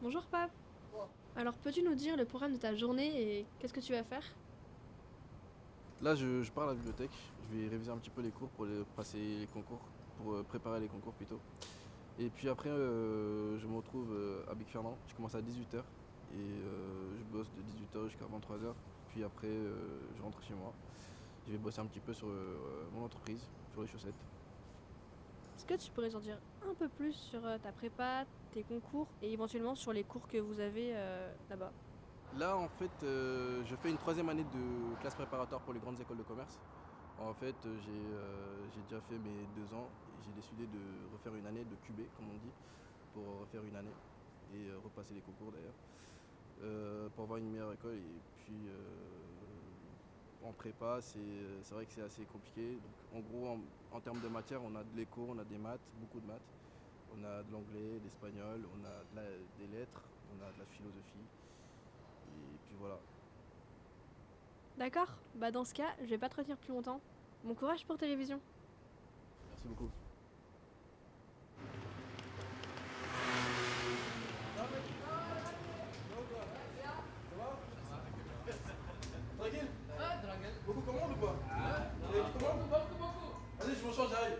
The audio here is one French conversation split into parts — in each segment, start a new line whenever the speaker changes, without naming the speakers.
Bonjour Pape. Alors peux-tu nous dire le programme de ta journée et qu'est-ce que tu vas faire?
Là, je pars à la bibliothèque. Je vais réviser un petit peu les cours pour passer les concours, pour préparer les concours plutôt. Et puis après, je me retrouve à Big Fernand. Je commence à 18 h et je bosse de 18 h jusqu'à 23 h. Puis après, je rentre chez moi. Je vais bosser un petit peu sur mon entreprise, sur les chaussettes.
Est-ce que tu pourrais en dire un peu plus sur ta prépa, tes concours et éventuellement sur les cours que vous avez là-bas?
Là, en fait, je fais une troisième année de classe préparatoire pour les grandes écoles de commerce. En fait, j'ai déjà fait mes 2 ans et j'ai décidé de refaire une année de QB, comme on dit, pour refaire une année et repasser les concours d'ailleurs, pour avoir une meilleure école. Et puis en prépa, c'est vrai que c'est assez compliqué. Donc, en gros, en termes de matière, on a de l'éco, on a des maths, beaucoup de maths, on a de l'anglais, de l'espagnol, on a des lettres, on a de la philosophie. Et puis voilà.
D'accord, bah dans ce cas, je vais pas te retenir plus longtemps. Bon courage pour tes révisions.
Merci beaucoup. Tranquille?
Ah, tranquille.
Beaucoup commande ou pas?
Ah,
Tu commandes?
beaucoup.
Vas-y, je m'en change, j'arrive.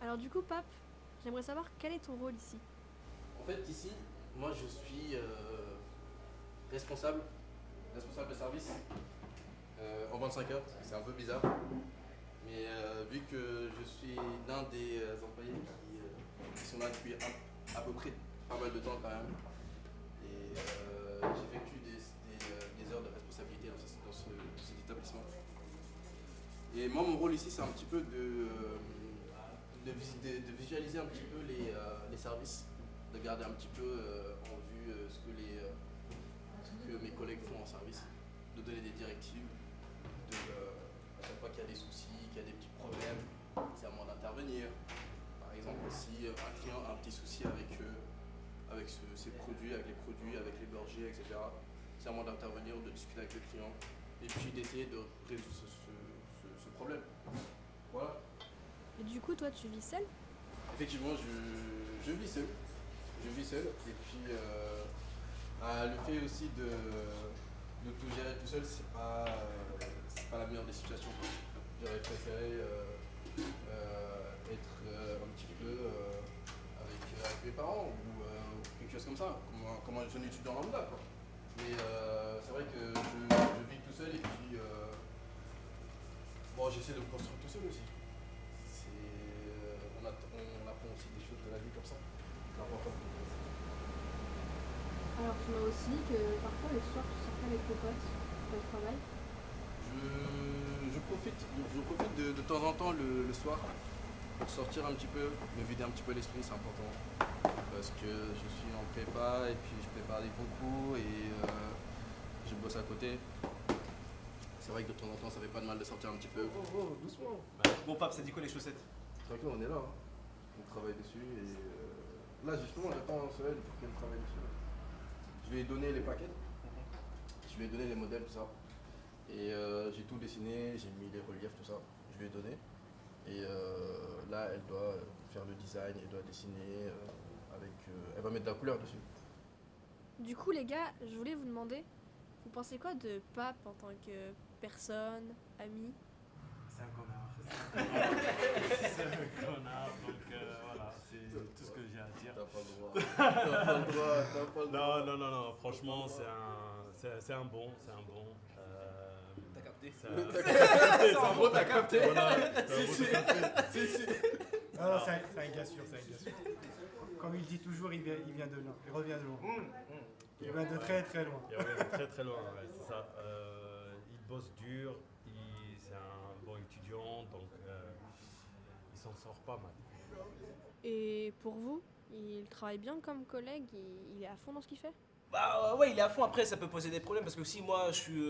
Alors du coup Pape, j'aimerais savoir quel est ton rôle ici.
En fait, ici, moi je suis responsable, responsable de service en 25 heures. C'est un peu bizarre. Mais vu que je suis l'un des employés qui sont là depuis à peu près pas mal de temps quand même, et j'effectue des heures de responsabilité cet établissement. Et moi, mon rôle ici, c'est un petit peu de visualiser un petit peu les services, de garder un petit peu en vue ce que mes collègues font en service, de donner des directives, à chaque fois qu'il y a des soucis, qu'il y a des petits problèmes, c'est à moi d'intervenir. Par exemple, si un client a un petit souci avec ses produits, avec les produits, avec les bergers, etc., c'est à moi d'intervenir, de discuter avec le client et puis d'essayer de résoudre ce problème. Voilà.
Et du coup toi tu vis seul?
Effectivement, je vis seul. Je vis seul. Et puis, le fait aussi de tout gérer tout seul, c'est pas la meilleure des situations. J'aurais préféré être un petit peu avec mes parents ou quelque chose comme ça, comme un jeune étudiant lambda, quoi. Mais c'est vrai que je vis tout seul et puis bon, j'essaie de me construire tout seul aussi. On apprend aussi des choses de la vie comme ça. C'est important.
Alors tu m'as aussi dit que parfois le soir tu sortais avec tes potes après le travail.
Je profite de temps en temps le soir pour sortir un petit peu, me vider un petit peu l'esprit, c'est important. Parce que je suis en prépa et puis je prépare des concours et je bosse à côté. C'est vrai que de temps en temps ça fait pas de mal de sortir un petit peu. Oh, doucement.
Bon, Pape, ça dit quoi les chaussettes?
Tranquille, on est là. Hein. On travaille dessus et là justement j'attends un soleil pour qu'elle travaille dessus. Je vais lui donner les plaquettes, je vais lui donner les modèles, tout ça. Et j'ai tout dessiné, j'ai mis les reliefs, tout ça. Je lui ai donné. Et là, elle doit faire le design, elle doit dessiner elle va mettre de la couleur dessus.
Du coup les gars, je voulais vous demander, vous pensez quoi de Pape en tant que personne, ami?
C'est un connard. C'est un connard, donc voilà, c'est tout ce que j'ai à dire.
T'as pas le droit. T'as pas le droit, t'as pas le droit.
Non, franchement, c'est un bon.
T'as capté?
C'est
En gros, t'as capté.
Si.
Non, non, c'est un gars sûr, c'est un gars sûr. Comme il dit toujours, il vient de loin, il revient de loin. Il vient de très très loin.
Il revient très loin, ouais, c'est ça. Il bosse dur, c'est un bon étudiant, donc il s'en sort pas mal.
Et pour vous, il travaille bien comme collègue, il est à fond dans ce qu'il fait?
Bah ouais, il est à fond. Après, ça peut poser des problèmes parce que si moi, je suis.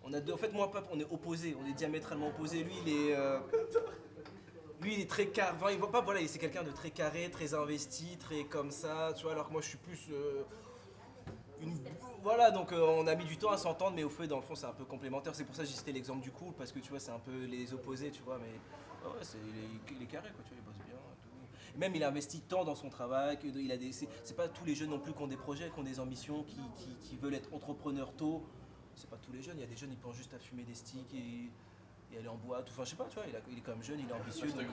On a deux. En fait, moi, Pape, on est opposés. On est diamétralement opposés. Lui, il est très carré. Enfin, il voit pas. Voilà, c'est quelqu'un de très carré, très investi, très comme ça. Tu vois, alors que moi, je suis plus. Voilà, donc on a mis du temps à s'entendre, mais au fait, dans le fond, c'est un peu complémentaire. C'est pour ça que j'ai cité l'exemple du couple, parce que tu vois, c'est un peu les opposés, tu vois, mais ouais, il est carré, quoi, tu vois, il bosse bien et tout. Et même, il investit tant dans son travail, c'est pas tous les jeunes non plus qui ont des projets, qui ont des ambitions, qui veulent être entrepreneurs tôt. C'est pas tous les jeunes, il y a des jeunes, ils pensent juste à fumer des sticks et aller en boîte, enfin je sais pas, tu vois, il est quand même jeune, il est ambitieux. Donc,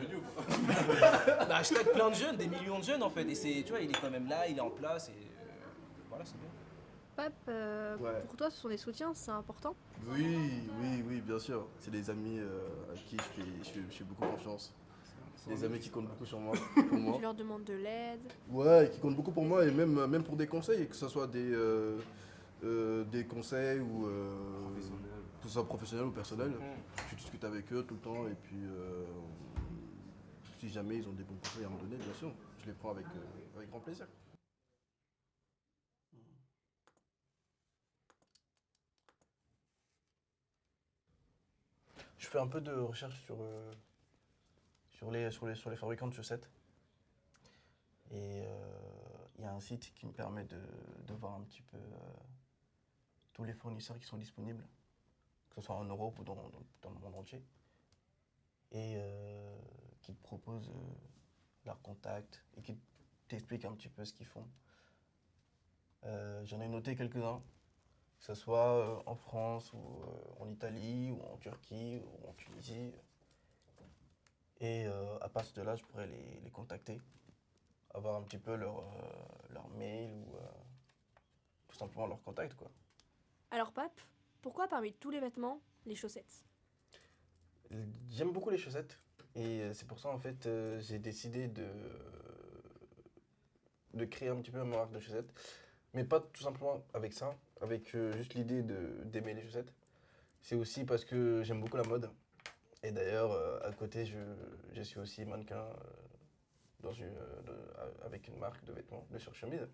bah, hashtag plein de jeunes, des millions de jeunes en fait, et c'est, tu vois, il est quand même là, il est en place, et voilà, c'est bien.
Pape,
Ouais.
pour toi, ce sont des soutiens, c'est important.
Oui, bien sûr. C'est des amis à qui je fais beaucoup confiance. Des amis qui comptent beaucoup sur moi, pour moi.
Tu leur demandes de l'aide.
Ouais, qui comptent beaucoup pour moi et même pour des conseils, que ce soit des conseils ou que ce soit professionnel ou personnel. Je discute avec eux tout le temps et puis si jamais ils ont des bons conseils à me donner, bien sûr, je les prends avec grand plaisir. Je fais un peu de recherche sur les fabricants de chaussettes. Et il y a un site qui me permet de voir un petit peu tous les fournisseurs qui sont disponibles, que ce soit en Europe ou dans le monde entier. Et qui te proposent leurs contacts et qui t'expliquent un petit peu ce qu'ils font. J'en ai noté quelques-uns, que ce soit en France ou en Italie ou en Turquie ou en Tunisie. Et à partir de là, je pourrais les contacter, avoir un petit peu leur mail ou tout simplement leur contact, quoi.
Alors Pape, pourquoi parmi tous les vêtements, les chaussettes?
J'aime beaucoup les chaussettes et c'est pour ça en fait j'ai décidé de créer un petit peu ma marque de chaussettes. Mais pas tout simplement avec ça, avec juste l'idée d'aimer les chaussettes. C'est aussi parce que j'aime beaucoup la mode. Et d'ailleurs, à côté, je suis aussi mannequin avec une marque de vêtements, de surchemise.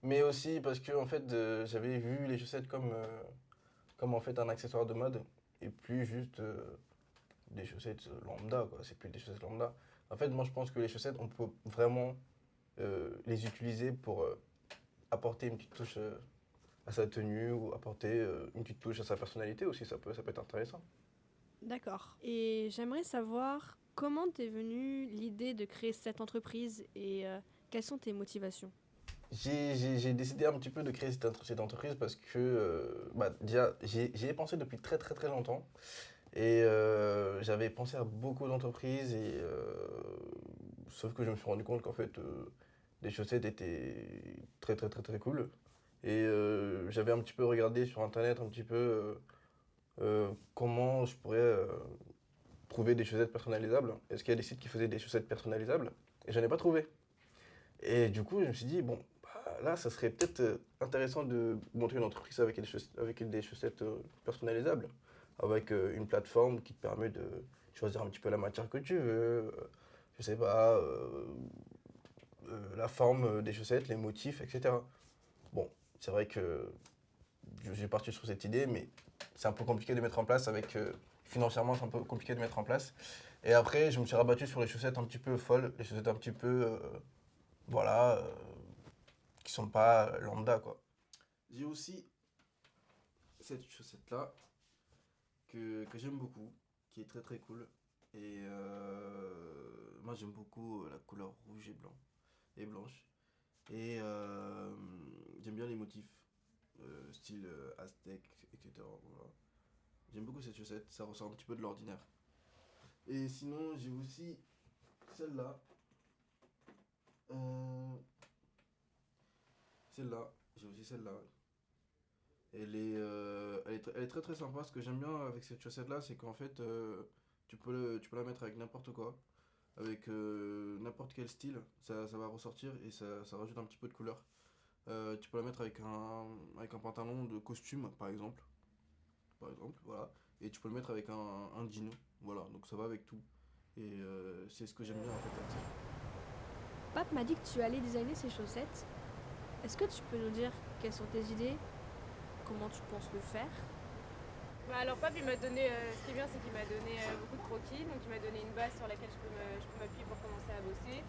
Mais aussi parce que en fait, j'avais vu les chaussettes comme en fait un accessoire de mode et plus juste des chaussettes lambda, quoi. C'est plus des chaussettes lambda. En fait, moi, je pense que les chaussettes, on peut vraiment les utiliser pour apporter une petite touche à sa tenue ou apporter une petite touche à sa personnalité aussi. Ça peut être intéressant.
D'accord. Et j'aimerais savoir comment t'es venue l'idée de créer cette entreprise et quelles sont tes motivations?
J'ai décidé un petit peu de créer cette entreprise parce que déjà, j'y ai pensé depuis très très très longtemps. Et j'avais pensé à beaucoup d'entreprises, sauf que je me suis rendu compte qu'en fait, les chaussettes étaient très très très très cool. Et j'avais un petit peu regardé sur internet un petit peu comment je pourrais trouver des chaussettes personnalisables. Est-ce qu'il y a des sites qui faisaient des chaussettes personnalisables? Et j'en ai pas trouvé. Et du coup, je me suis dit, bon, là, ça serait peut-être intéressant de monter une entreprise avec des chaussettes personnalisables, avec une plateforme qui te permet de choisir un petit peu la matière que tu veux, je sais pas, la forme des chaussettes, les motifs, etc. Bon, c'est vrai que je suis parti sur cette idée, mais c'est un peu compliqué de mettre en place financièrement, c'est un peu compliqué de mettre en place. Et après, je me suis rabattu sur les chaussettes un petit peu folles, les chaussettes un petit peu, voilà, qui sont pas lambda, quoi. J'ai aussi cette chaussette-là que j'aime beaucoup, qui est très très cool. Et moi, j'aime beaucoup la couleur rouge et blanc et blanche. Et j'aime bien les motifs, style aztèque, etc. Voilà. J'aime beaucoup cette chaussette, ça ressort un petit peu de l'ordinaire. Et sinon, j'ai aussi celle-là. Celle-là, j'ai aussi celle-là. Elle est très très sympa. Ce que j'aime bien avec cette chaussette-là, c'est qu'en fait, tu peux la mettre avec n'importe quoi, avec n'importe quel style. Ça va ressortir et ça rajoute un petit peu de couleur. Tu peux la mettre avec un pantalon de costume, par exemple. Voilà. Et tu peux le mettre avec un jean. Voilà, donc ça va avec tout. Et c'est ce que j'aime bien en fait avec ça.
Pape m'a dit que tu allais designer ces chaussettes. Est-ce que tu peux nous dire quelles sont tes idées? Comment tu penses le faire?
Bah alors Pape, il m'a donné, ce qui est bien, c'est qu'il m'a donné beaucoup de croquis, donc il m'a donné une base sur laquelle je peux m'appuyer pour commencer à bosser.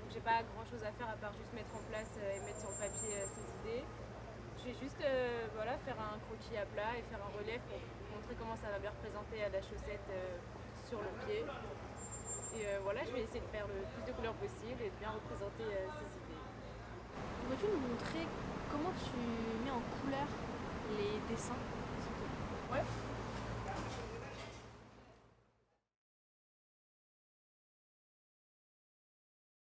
Donc j'ai pas grand chose à faire à part juste mettre en place et mettre sur le papier ses idées. Je vais juste voilà, faire un croquis à plat et faire un relief pour montrer comment ça va bien représenter la chaussette sur le pied. Et voilà, je vais essayer de faire le plus de couleurs possible et de bien représenter ces idées.
Pourrais-tu nous montrer comment tu mets en couleur les dessins, s'il te plaît?
Ouais.